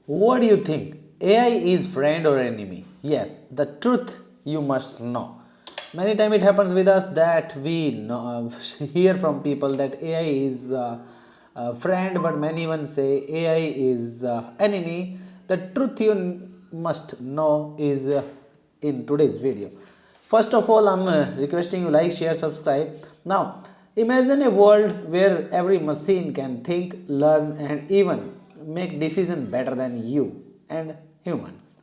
What do you think? AI is friend or enemy? Yes, the truth you must know. Many times it happens with us that we know, hear from people that AI is a friend, but many even say AI is enemy. The truth you must know is in today's video. First of all, I'm requesting you like, share, subscribe. Now, imagine a world where every machine can think, learn, and even make decision better than you and humans.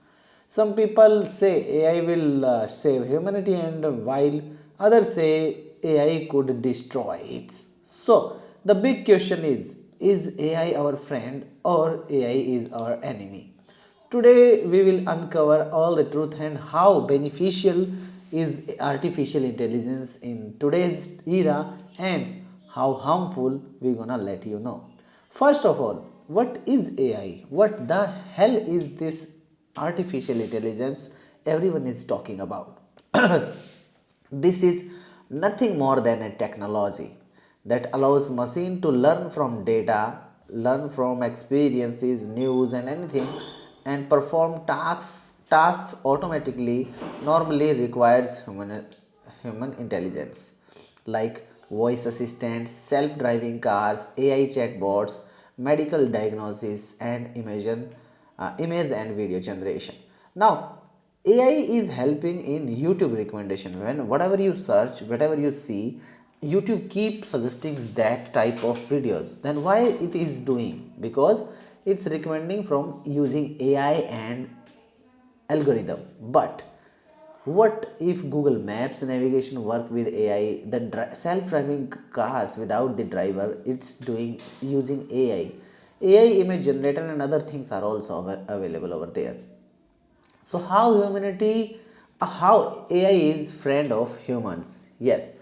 Some people say AI will save humanity, and while others say AI could destroy it. So, the big question is AI our friend or AI is our enemy? Today we will uncover all the truth and how beneficial is artificial intelligence in today's era and how harmful we're gonna let you know. First of all, what is AI? What the hell is this artificial intelligence everyone is talking about? This is nothing more than a technology that allows machine to learn from data, learn from experiences, news and anything and perform tasks automatically normally requires human intelligence like voice assistants, self-driving cars, AI chatbots, medical diagnosis and image and video generation. Now, AI is helping in YouTube recommendation. When whatever you search, whatever you see, YouTube keeps suggesting that type of videos. Then why it is doing? Because it's recommending from using AI and algorithm. But what if Google Maps navigation work with AI? The self-driving cars without the driver, it's doing using AI. AI image generator and other things are also available over there. So how AI is friend of humans? Yes,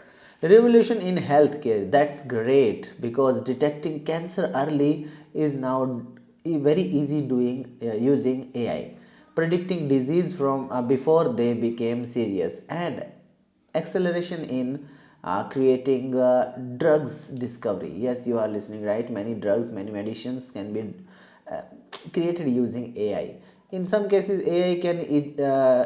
revolution in healthcare. That's great because detecting cancer early is now very easy doing using AI. Predicting disease from before they became serious and acceleration in creating drugs discovery. Yes, you are listening right. Many drugs, many medicines can be uh, created using AI. In some cases, AI can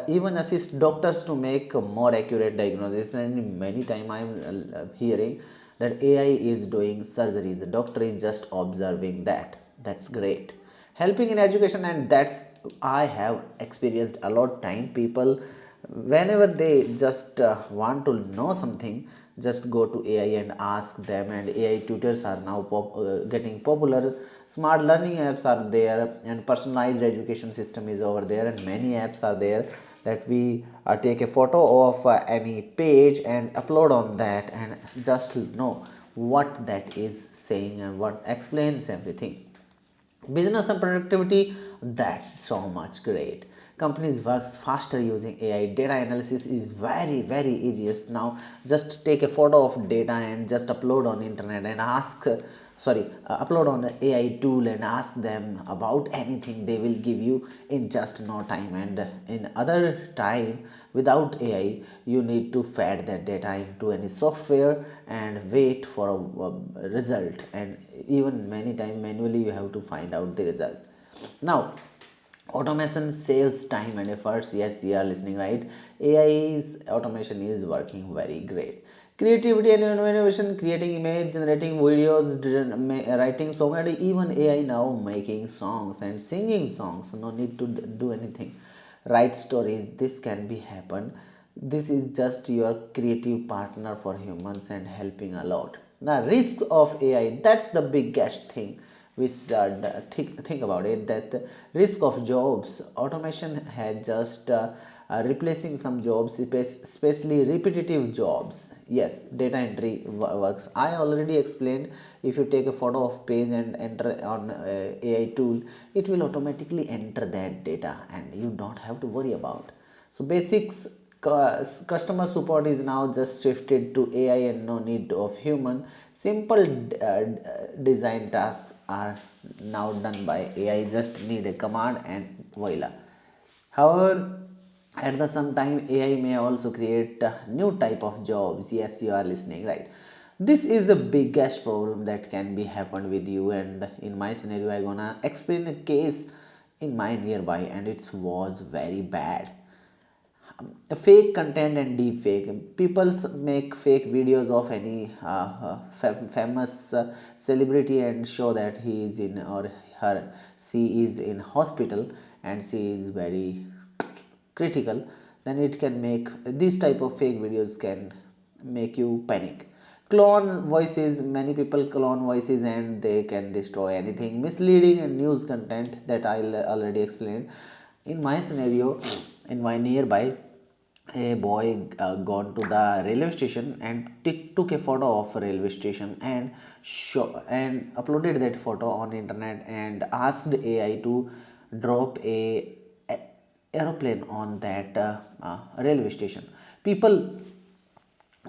even assist doctors to make a more accurate diagnosis. And many time I am hearing that AI is doing surgeries. The doctor is just observing that. That's great. Helping in education, and that's I have experienced a lot time. People, whenever they just want to know something, just go to AI and ask them, and AI tutors are now getting popular. Smart learning apps are there and personalized education system is over there, and many apps are there that we take a photo of any page and upload on that and just know what that is saying and what explains everything. Business and productivity, that's so much great. Companies works faster using AI. Data analysis is very easiest now. Just take a photo of data and just upload on internet and ask upload on an AI tool and ask them about anything. They will give you in just no time. And in other time, without AI, you need to fed that data into any software and wait for a result, and even many time manually you have to find out the result. Now, automation saves time and efforts. Yes, you are listening right. AI's automation is working very great. Creativity and innovation, creating image, generating videos, writing song, and even AI now making songs and singing songs. No need to do anything. Write stories. This can be happen. This is just your creative partner for humans and helping a lot. The risk of AI, that's the biggest thing we should think about it, that the risk of jobs. Automation has just replacing some jobs, especially repetitive jobs. Yes, data entry works. I already explained. If you take a photo of page and enter on AI tool, it will automatically enter that data and you don't have to worry about. So basics, customer support is now just shifted to AI and no need of human. Simple design tasks are now done by AI. Just need a command and voila. However, at the same time, AI may also create new type of jobs. Yes, you are listening right. This is the biggest problem that can be happened with you. And in my scenario, I gonna explain a case in my nearby, and it was very bad. Fake content and deep fake. People make fake videos of any famous celebrity and show that he is in, or her, she is in hospital and she is very critical. Then it can make, these type of fake videos can make you panic. Clone voices, many people clone voices and they can destroy anything. Misleading and news content that I already explained. In my scenario, in my nearby, a boy gone to the railway station and took a photo of a railway station and and uploaded that photo on internet and asked AI to drop a aeroplane on that railway station. People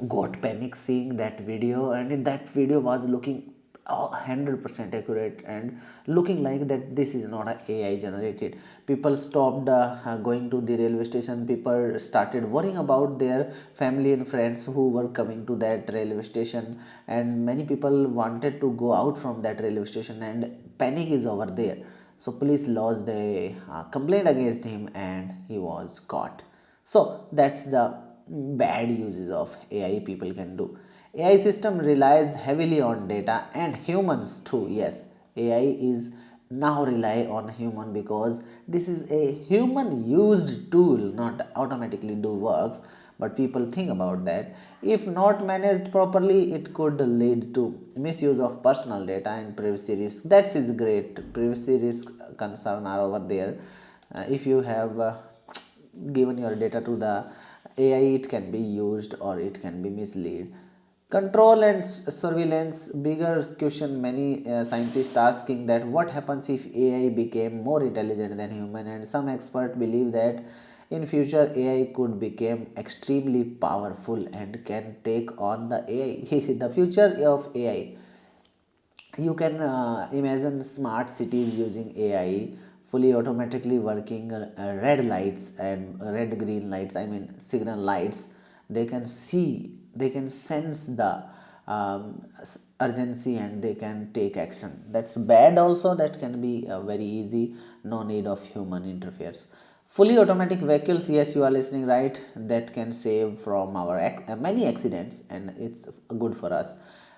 got panic seeing that video, and that video was looking 100% accurate and looking like that this is not a AI generated. People stopped going to the railway station. People started worrying about their family and friends who were coming to that railway station, and many people wanted to go out from that railway station, and panic is over there. So police lodged a complaint against him and he was caught. So that's the bad uses of AI people can do. AI system relies heavily on data and humans too. Yes, AI is now rely on human because this is a human used tool, not automatically do works. But people think about that. If not managed properly, it could lead to misuse of personal data and privacy risk. That is great. Privacy risk concern are over there. If you have given your data to the AI, it can be used or it can be misled. Control and surveillance, bigger question. Many scientists asking that what happens if AI became more intelligent than human, and some experts believe that in future AI could become extremely powerful and can take on the AI. The future of AI, you can imagine smart cities using AI, fully automatically working red lights and red green lights, I mean signal lights. They can see, they can sense the urgency and they can take action. That's bad also, that can be very easy, no need of human interference. Fully automatic vehicles, yes, you are listening right, that can save from our many accidents and it's good for us.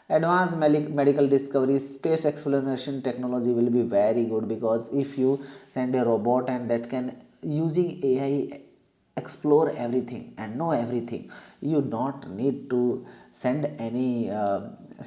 Advanced medical discoveries, space exploration technology will be very good, because if you send a robot and that can using AI explore everything and know everything, you don't need to send any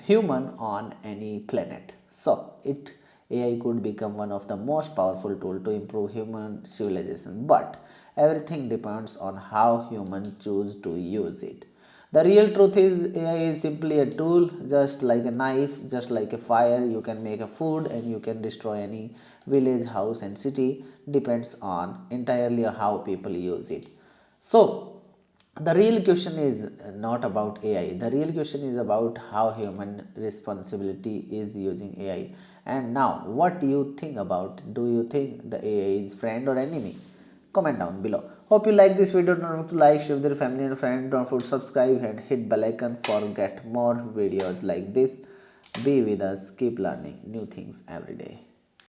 human on any planet. So it, AI could become one of the most powerful tool to improve human civilization, but everything depends on how humans choose to use it. The real truth is AI is simply a tool, just like a knife, just like a fire. You can make a food and you can destroy any village, house, and city. Depends on entirely how people use it. So the real question is not about AI. The real question is about how human responsibility is using AI. And now, what do you think about? Do you think the AI is friend or enemy? Comment down below. Hope you like this video. Don't forget to like, share with your family and friends. Don't forget to subscribe and hit bell icon for get more videos like this. Be with us. Keep learning new things every day.